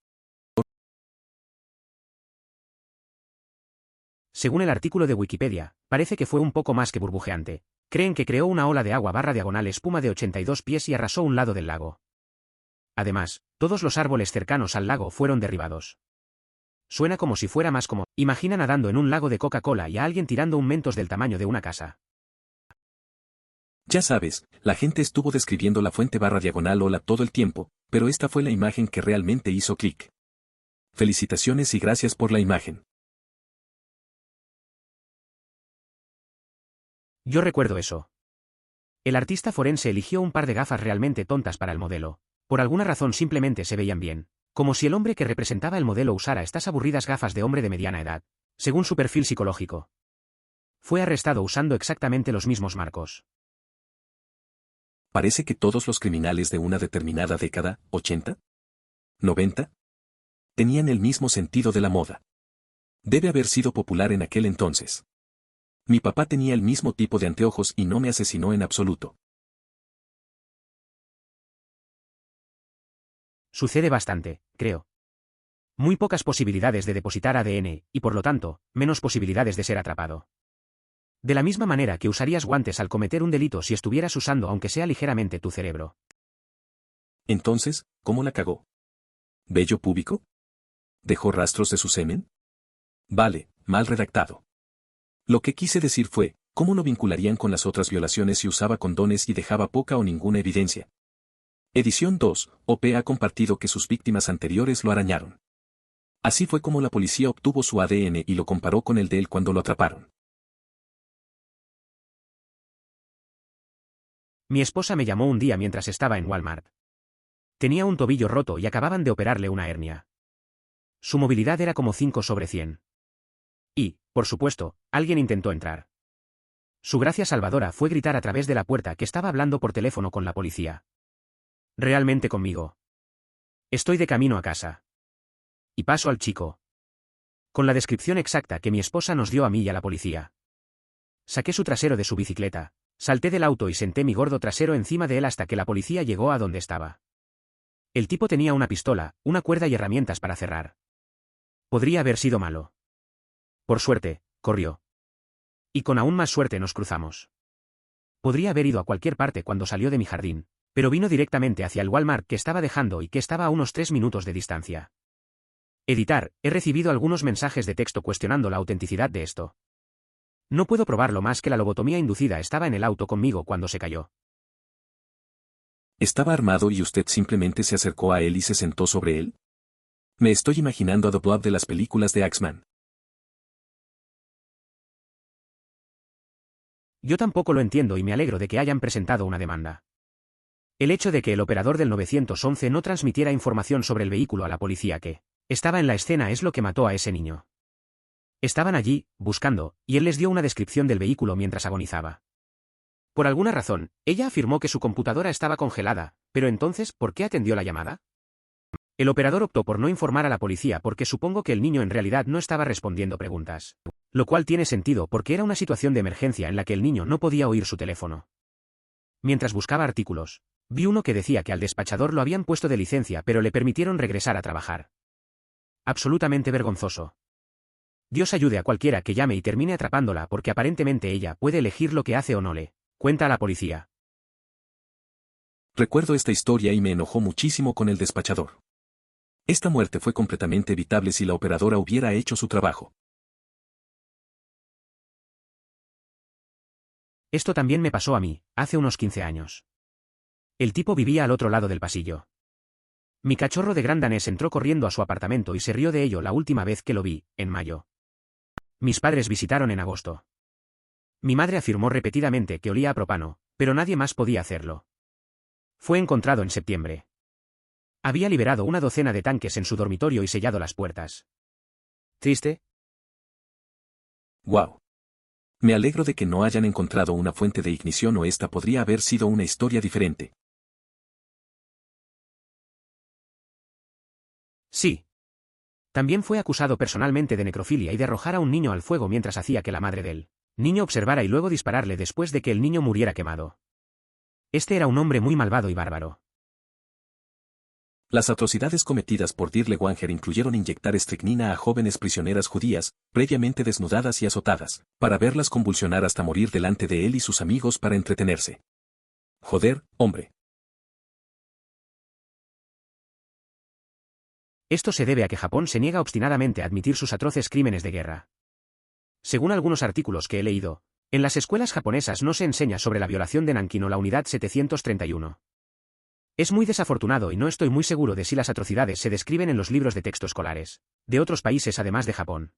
Según el artículo de Wikipedia, parece que fue un poco más que burbujeante. Creen que creó una ola de agua/espuma de 82 pies y arrasó un lado del lago. Además, todos los árboles cercanos al lago fueron derribados. Suena como si fuera más como, imagina nadando en un lago de Coca-Cola y a alguien tirando un Mentos del tamaño de una casa. Ya sabes, la gente estuvo describiendo la fuente/ola todo el tiempo, pero esta fue la imagen que realmente hizo clic. Felicitaciones y gracias por la imagen. Yo recuerdo eso. El artista forense eligió un par de gafas realmente tontas para el modelo. Por alguna razón simplemente se veían bien. Como si el hombre que representaba el modelo usara estas aburridas gafas de hombre de mediana edad, según su perfil psicológico. Fue arrestado usando exactamente los mismos marcos. Parece que todos los criminales de una determinada década, 80, 90, tenían el mismo sentido de la moda. Debe haber sido popular en aquel entonces. Mi papá tenía el mismo tipo de anteojos y no me asesinó en absoluto. Sucede bastante, creo. Muy pocas posibilidades de depositar ADN, y por lo tanto, menos posibilidades de ser atrapado. De la misma manera que usarías guantes al cometer un delito si estuvieras usando aunque sea ligeramente tu cerebro. Entonces, ¿cómo la cagó? ¿Vello púbico? ¿Dejó rastros de su semen? Vale, mal redactado. Lo que quise decir fue, ¿cómo lo vincularían con las otras violaciones si usaba condones y dejaba poca o ninguna evidencia? Edición 2, OP ha compartido que sus víctimas anteriores lo arañaron. Así fue como la policía obtuvo su ADN y lo comparó con el de él cuando lo atraparon. Mi esposa me llamó un día mientras estaba en Walmart. Tenía un tobillo roto y acababan de operarle una hernia. Su movilidad era como 5/100. Y, por supuesto, alguien intentó entrar. Su gracia salvadora fue gritar a través de la puerta que estaba hablando por teléfono con la policía. Realmente conmigo. Estoy de camino a casa. Y paso al chico. Con la descripción exacta que mi esposa nos dio a mí y a la policía. Saqué su trasero de su bicicleta, salté del auto y senté mi gordo trasero encima de él hasta que la policía llegó a donde estaba. El tipo tenía una pistola, una cuerda y herramientas para cerrar. Podría haber sido malo. Por suerte, corrió. Y con aún más suerte nos cruzamos. Podría haber ido a cualquier parte cuando salió de mi jardín, Pero vino directamente hacia el Walmart que estaba dejando y que estaba a unos 3 minutos de distancia. Editar, he recibido algunos mensajes de texto cuestionando la autenticidad de esto. No puedo probarlo más que la lobotomía inducida estaba en el auto conmigo cuando se cayó. ¿Estaba armado y usted simplemente se acercó a él y se sentó sobre él? Me estoy imaginando a The Blob de las películas de Axman. Yo tampoco lo entiendo y me alegro de que hayan presentado una demanda. El hecho de que el operador del 911 no transmitiera información sobre el vehículo a la policía que estaba en la escena es lo que mató a ese niño. Estaban allí, buscando, y él les dio una descripción del vehículo mientras agonizaba. Por alguna razón, ella afirmó que su computadora estaba congelada, pero entonces, ¿por qué atendió la llamada? El operador optó por no informar a la policía porque supongo que el niño en realidad no estaba respondiendo preguntas. Lo cual tiene sentido porque era una situación de emergencia en la que el niño no podía oír su teléfono. Mientras buscaba artículos, vi uno que decía que al despachador lo habían puesto de licencia pero le permitieron regresar a trabajar. Absolutamente vergonzoso. Dios ayude a cualquiera que llame y termine atrapándola porque aparentemente ella puede elegir lo que hace o no le cuenta a la policía. Recuerdo esta historia y me enojó muchísimo con el despachador. Esta muerte fue completamente evitable si la operadora hubiera hecho su trabajo. Esto también me pasó a mí, hace unos 15 años. El tipo vivía al otro lado del pasillo. Mi cachorro de gran danés entró corriendo a su apartamento y se rió de ello la última vez que lo vi, en mayo. Mis padres visitaron en agosto. Mi madre afirmó repetidamente que olía a propano, pero nadie más podía hacerlo. Fue encontrado en septiembre. Había liberado una docena de tanques en su dormitorio y sellado las puertas. ¿Triste? ¡Wow! Me alegro de que no hayan encontrado una fuente de ignición o esta podría haber sido una historia diferente. Sí. También fue acusado personalmente de necrofilia y de arrojar a un niño al fuego mientras hacía que la madre del niño observara y luego dispararle después de que el niño muriera quemado. Este era un hombre muy malvado y bárbaro. Las atrocidades cometidas por Dirle Wanger incluyeron inyectar estricnina a jóvenes prisioneras judías, previamente desnudadas y azotadas, para verlas convulsionar hasta morir delante de él y sus amigos para entretenerse. Joder, hombre. Esto se debe a que Japón se niega obstinadamente a admitir sus atroces crímenes de guerra. Según algunos artículos que he leído, en las escuelas japonesas no se enseña sobre la violación de Nankín o la Unidad 731. Es muy desafortunado y no estoy muy seguro de si las atrocidades se describen en los libros de texto escolares de otros países además de Japón.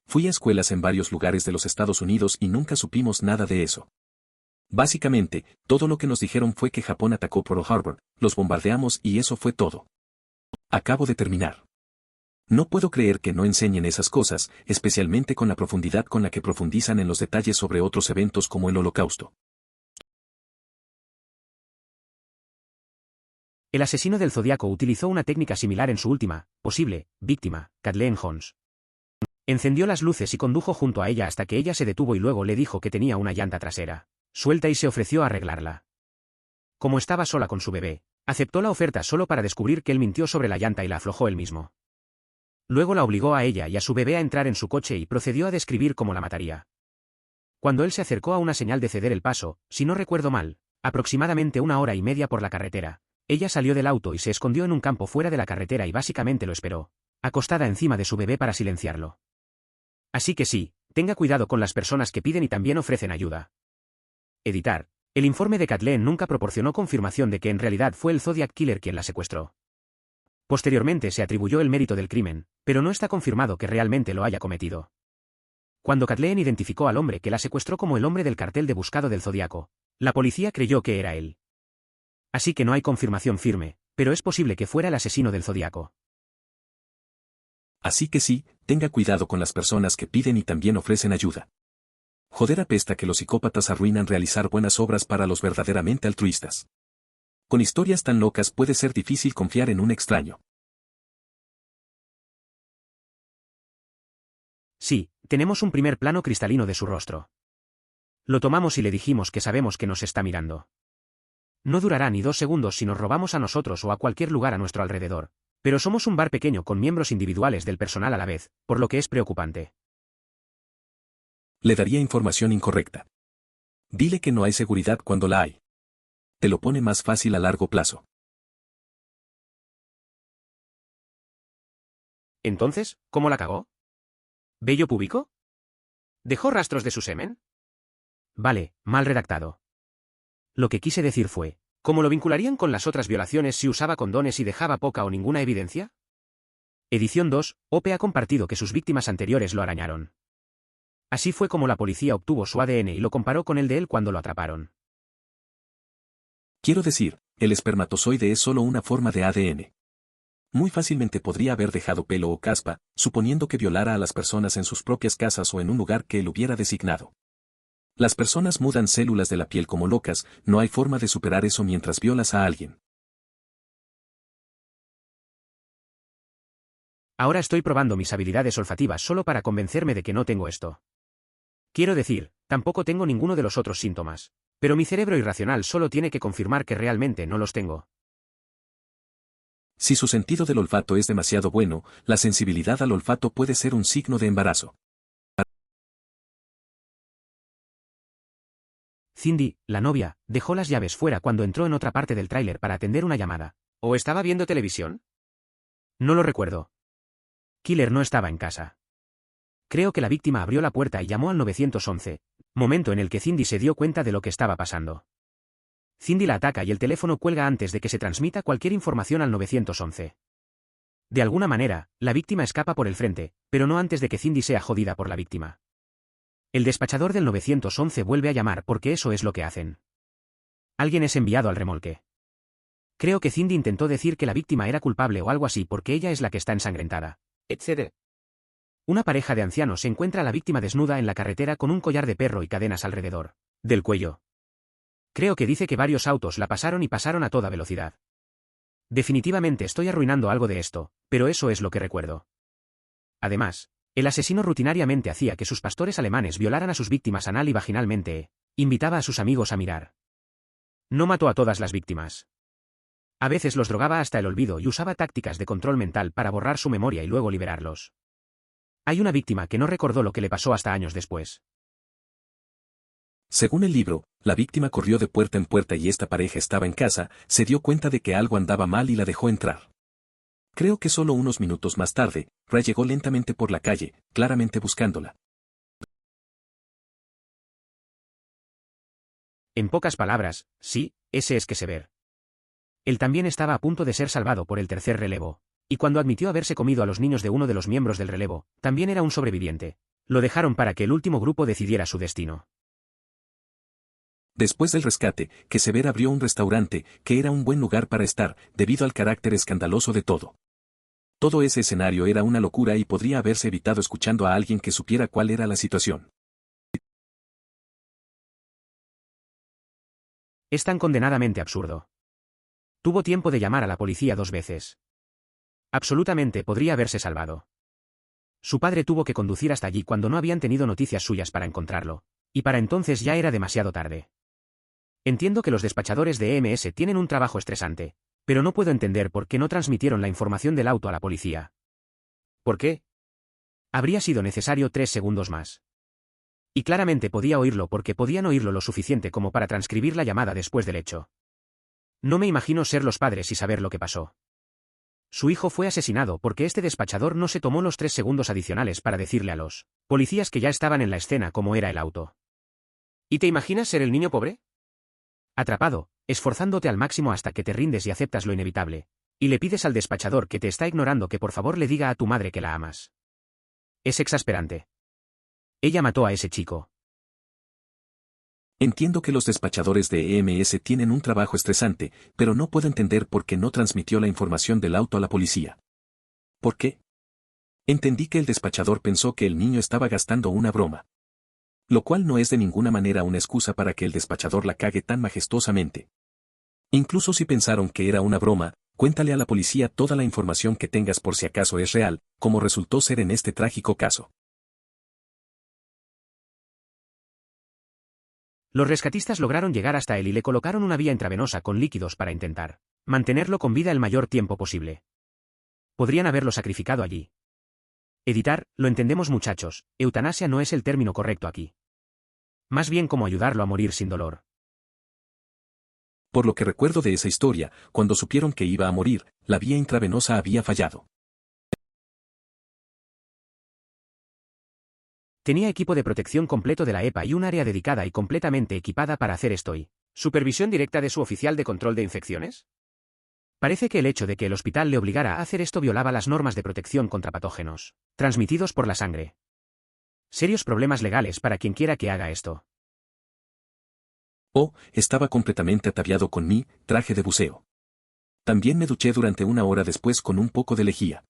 Fui a escuelas en varios lugares de los Estados Unidos y nunca supimos nada de eso. Básicamente, todo lo que nos dijeron fue que Japón atacó Pearl Harbor, los bombardeamos y eso fue todo. Acabo de terminar. No puedo creer que no enseñen esas cosas, especialmente con la profundidad con la que profundizan en los detalles sobre otros eventos como el Holocausto. El asesino del Zodíaco utilizó una técnica similar en su última, posible, víctima, Kathleen Jones. Encendió las luces y condujo junto a ella hasta que ella se detuvo y luego le dijo que tenía una llanta trasera suelta y se ofreció a arreglarla. Como estaba sola con su bebé, aceptó la oferta solo para descubrir que él mintió sobre la llanta y la aflojó él mismo. Luego la obligó a ella y a su bebé a entrar en su coche y procedió a describir cómo la mataría. Cuando él se acercó a una señal de ceder el paso, si no recuerdo mal, aproximadamente 1 hora y media por la carretera, ella salió del auto y se escondió en un campo fuera de la carretera y básicamente lo esperó, acostada encima de su bebé para silenciarlo. Así que sí, tenga cuidado con las personas que piden y también ofrecen ayuda. Editar. El informe de Kathleen nunca proporcionó confirmación de que en realidad fue el Zodiac Killer quien la secuestró. Posteriormente se atribuyó el mérito del crimen, pero no está confirmado que realmente lo haya cometido. Cuando Kathleen identificó al hombre que la secuestró como el hombre del cartel de buscado del Zodíaco, la policía creyó que era él. Así que no hay confirmación firme, pero es posible que fuera el asesino del Zodíaco. Así que sí, tenga cuidado con las personas que piden y también ofrecen ayuda. Joder, apesta que los psicópatas arruinan realizar buenas obras para los verdaderamente altruistas. Con historias tan locas puede ser difícil confiar en un extraño. Sí, tenemos un primer plano cristalino de su rostro. Lo tomamos y le dijimos que sabemos que nos está mirando. No durará ni 2 segundos si nos robamos a nosotros o a cualquier lugar a nuestro alrededor, pero somos un bar pequeño con miembros individuales del personal a la vez, por lo que es preocupante. Le daría información incorrecta. Dile que no hay seguridad cuando la hay. te lo pone más fácil a largo plazo. Entonces, ¿cómo la cagó? ¿Vello púbico? ¿Dejó rastros de su semen? Vale, mal redactado. Lo que quise decir fue, ¿cómo lo vincularían con las otras violaciones si usaba condones y dejaba poca o ninguna evidencia? Edición 2, OP ha compartido que sus víctimas anteriores lo arañaron. Así fue como la policía obtuvo su ADN y lo comparó con el de él cuando lo atraparon. Quiero decir, el espermatozoide es solo una forma de ADN. Muy fácilmente podría haber dejado pelo o caspa, suponiendo que violara a las personas en sus propias casas o en un lugar que él hubiera designado. Las personas mudan células de la piel como locas, no hay forma de superar eso mientras violas a alguien. Ahora estoy probando mis habilidades olfativas solo para convencerme de que no tengo esto. Quiero decir, tampoco tengo ninguno de los otros síntomas, pero mi cerebro irracional solo tiene que confirmar que realmente no los tengo. Si su sentido del olfato es demasiado bueno, la sensibilidad al olfato puede ser un signo de embarazo. Cindy, la novia, dejó las llaves fuera cuando entró en otra parte del tráiler para atender una llamada. ¿O estaba viendo televisión? No lo recuerdo. Killer no estaba en casa. Creo que la víctima abrió la puerta y llamó al 911, momento en el que Cindy se dio cuenta de lo que estaba pasando. Cindy la ataca y el teléfono cuelga antes de que se transmita cualquier información al 911. De alguna manera, la víctima escapa por el frente, pero no antes de que Cindy sea jodida por la víctima. El despachador del 911 vuelve a llamar porque eso es lo que hacen. Alguien es enviado al remolque. Creo que Cindy intentó decir que la víctima era culpable o algo así porque ella es la que está ensangrentada, etc. Una pareja de ancianos encuentra a la víctima desnuda en la carretera con un collar de perro y cadenas alrededor del cuello. Creo que dice que varios autos la pasaron y pasaron a toda velocidad. Definitivamente estoy arruinando algo de esto, pero eso es lo que recuerdo. Además, el asesino rutinariamente hacía que sus pastores alemanes violaran a sus víctimas anal y vaginalmente, invitaba a sus amigos a mirar. No mató a todas las víctimas. A veces los drogaba hasta el olvido y usaba tácticas de control mental para borrar su memoria y luego liberarlos. Hay una víctima que no recordó lo que le pasó hasta años después. Según el libro, la víctima corrió de puerta en puerta y esta pareja estaba en casa, se dio cuenta de que algo andaba mal y la dejó entrar. Creo que solo unos minutos más tarde, Ray llegó lentamente por la calle, claramente buscándola. En pocas palabras, sí, ese es Kesever. Él también estaba a punto de ser salvado por el tercer relevo, y cuando admitió haberse comido a los niños de uno de los miembros del relevo, también era un sobreviviente. Lo dejaron para que el último grupo decidiera su destino. Después del rescate, Kesever abrió un restaurante, que era un buen lugar para estar, debido al carácter escandaloso de todo. Todo ese escenario era una locura y podría haberse evitado escuchando a alguien que supiera cuál era la situación. Es tan condenadamente absurdo. Tuvo tiempo de llamar a la policía 2 veces. Absolutamente podría haberse salvado. Su padre tuvo que conducir hasta allí cuando no habían tenido noticias suyas para encontrarlo, y para entonces ya era demasiado tarde. Entiendo que los despachadores de EMS tienen un trabajo estresante, pero no puedo entender por qué no transmitieron la información del auto a la policía. ¿Por qué? Habría sido necesario 3 segundos más. Y claramente podía oírlo porque podían oírlo lo suficiente como para transcribir la llamada después del hecho. No me imagino ser los padres y saber lo que pasó. Su hijo fue asesinado porque este despachador no se tomó los 3 segundos adicionales para decirle a los policías que ya estaban en la escena cómo era el auto. ¿Y te imaginas ser el niño pobre? Atrapado, esforzándote al máximo hasta que te rindes y aceptas lo inevitable, y le pides al despachador que te está ignorando que por favor le diga a tu madre que la amas. Es exasperante. Ella mató a ese chico. Entiendo que los despachadores de EMS tienen un trabajo estresante, pero no puedo entender por qué no transmitió la información del auto a la policía. ¿Por qué? Entendí que el despachador pensó que el niño estaba gastando una broma. Lo cual no es de ninguna manera una excusa para que el despachador la cague tan majestuosamente. Incluso si pensaron que era una broma, cuéntale a la policía toda la información que tengas por si acaso es real, como resultó ser en este trágico caso. Los rescatistas lograron llegar hasta él y le colocaron una vía intravenosa con líquidos para intentar mantenerlo con vida el mayor tiempo posible. Podrían haberlo sacrificado allí. Editar, lo entendemos muchachos, eutanasia no es el término correcto aquí. Más bien como ayudarlo a morir sin dolor. Por lo que recuerdo de esa historia, cuando supieron que iba a morir, la vía intravenosa había fallado. Tenía equipo de protección completo de la EPA y un área dedicada y completamente equipada para hacer esto y ¿supervisión directa de su oficial de control de infecciones? Parece que el hecho de que el hospital le obligara a hacer esto violaba las normas de protección contra patógenos transmitidos por la sangre. Serios problemas legales para quien quiera que haga esto. Estaba completamente ataviado con mi traje de buceo. También me duché durante una hora después con un poco de lejía.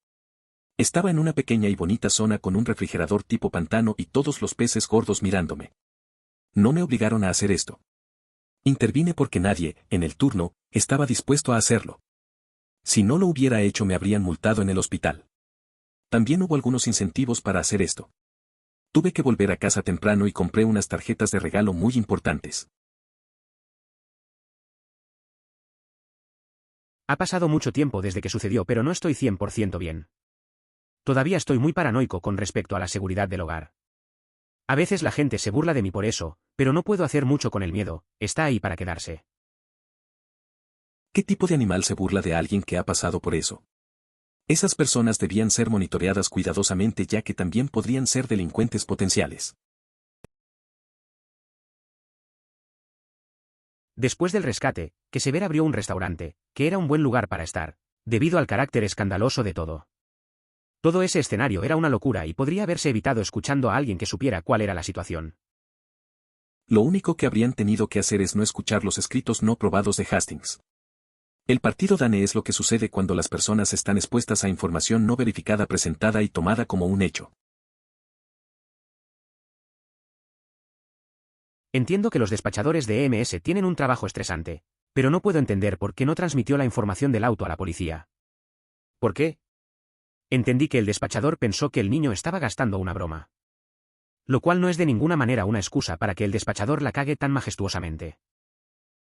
Estaba en una pequeña y bonita zona con un refrigerador tipo pantano y todos los peces gordos mirándome. No me obligaron a hacer esto. Intervine porque nadie, en el turno, estaba dispuesto a hacerlo. Si no lo hubiera hecho me habrían multado en el hospital. También hubo algunos incentivos para hacer esto. Tuve que volver a casa temprano y compré unas tarjetas de regalo muy importantes. Ha pasado mucho tiempo desde que sucedió, pero no estoy 100% bien. Todavía estoy muy paranoico con respecto a la seguridad del hogar. A veces la gente se burla de mí por eso, pero no puedo hacer mucho con el miedo, está ahí para quedarse. ¿Qué tipo de animal se burla de alguien que ha pasado por eso? Esas personas debían ser monitoreadas cuidadosamente ya que también podrían ser delincuentes potenciales. Después del rescate, Kesever abrió un restaurante, que era un buen lugar para estar, debido al carácter escandaloso de todo. Todo ese escenario era una locura y podría haberse evitado escuchando a alguien que supiera cuál era la situación. Lo único que habrían tenido que hacer es no escuchar los escritos no probados de Hastings. El partido DANE es lo que sucede cuando las personas están expuestas a información no verificada presentada y tomada como un hecho. Entiendo que los despachadores de EMS tienen un trabajo estresante, pero no puedo entender por qué no transmitió la información del auto a la policía. ¿Por qué? Entendí que el despachador pensó que el niño estaba gastando una broma. Lo cual no es de ninguna manera una excusa para que el despachador la cague tan majestuosamente.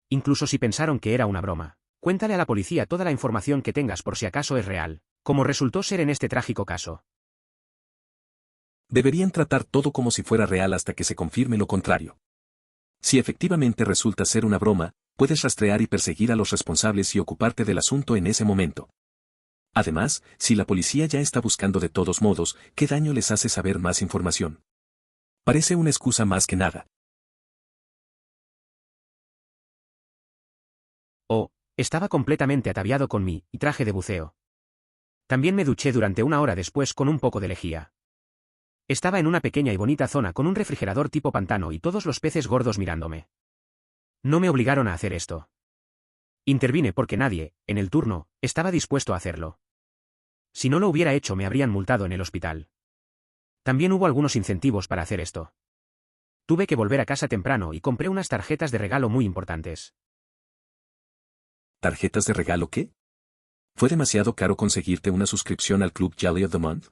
Incluso si pensaron que era una broma, cuéntale a la policía toda la información que tengas por si acaso es real, como resultó ser en este trágico caso. Deberían tratar todo como si fuera real hasta que se confirme lo contrario. Si efectivamente resulta ser una broma, puedes rastrear y perseguir a los responsables y ocuparte del asunto en ese momento. Además, si la policía ya está buscando de todos modos, ¿qué daño les hace saber más información? Parece una excusa más que nada. Estaba completamente ataviado con mi traje de buceo. También me duché durante una hora después con un poco de lejía. Estaba en una pequeña y bonita zona con un refrigerador tipo pantano y todos los peces gordos mirándome. No me obligaron a hacer esto. Intervine porque nadie, en el turno, estaba dispuesto a hacerlo. Si no lo hubiera hecho me habrían multado en el hospital. También hubo algunos incentivos para hacer esto. Tuve que volver a casa temprano y compré unas tarjetas de regalo muy importantes. ¿Tarjetas de regalo qué? ¿Fue demasiado caro conseguirte una suscripción al Club Jolly of the Month?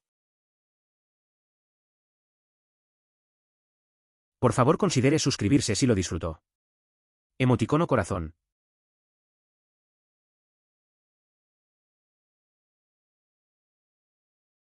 Por favor considere suscribirse si lo disfrutó. Emoticono corazón.